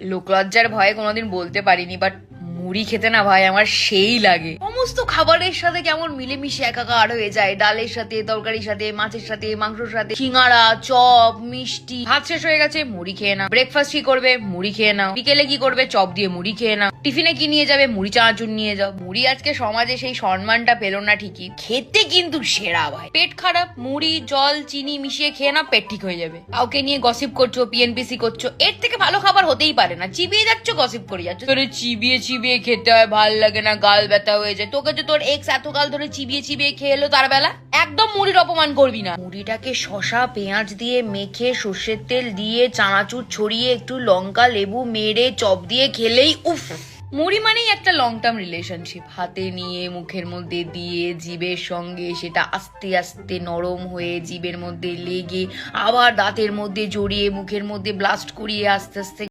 লোকলজ্জার ভয়ে কোনোদিন বলতে পারিনি, বাট মুড়ি খেতে না ভাই আমার সেই লাগে। সমস্ত খাবারের সাথে কেমন মিলেমিশে একাকার হয়ে যায়, ডালের সাথে, তরকারির সাথে, মাছের সাথে, মাংসের সাথে, সিঙ্গাড়া, চপ, মিষ্টি। ভাত শেষ হয়ে গেছে, মুড়ি খেয়ে নাও। ব্রেকফাস্ট কি করবে? মুড়ি খেয়ে নাও। বিকেলে কি করবে? চপ দিয়ে মুড়ি খেয়ে নাও। টিফিনে কি নিয়ে যাবে? মুড়ি চানাচুর নিয়ে যাও। মুড়ি আজকে সমাজে সেই সম্মানটা পেল না ঠিকই, খেতে কিন্তু সেরা ভাই। পেট খারাপ, মুড়ি জল চিনি মিশিয়ে খেয়ে না, পেট ঠিক হয়ে যাবে। কাউকে নিয়ে গসিপ করছো, পিএনপিসি করছো, এর থেকে ভালো খাবার হতেই পারে না। চিবিয়ে যাচ্ছ, গসিপ করে যাচ্ছ। তোরে চিবিয়ে চিবিয়ে খেতে হয়, ভাল লাগে না, গাল ব্যথা হয়ে যায়। তোকে যে তোর এক্স এতকাল ধরে চিবিয়ে চিবিয়ে খেয়ে এলো, তার বেলা একদম মুড়ির অপমান করবি না। মুড়িটাকে শশা পেঁয়াজ দিয়ে মেখে, সর্ষের তেল দিয়ে, চানাচুর ছড়িয়ে, একটু লঙ্কা লেবু মেরে চপ দিয়ে খেলেই উফ। মুড়ি মানেই একটা লং টার্ম রিলেশনশিপ। হাতে নিয়ে মুখের মধ্যে দিয়ে জিভের সঙ্গে সেটা আস্তে আস্তে নরম হয়ে জিভের মধ্যে লেগে আবার দাঁতের মধ্যে জড়িয়ে মুখের মধ্যে ব্লাস্ট করিয়ে আস্তে আস্তে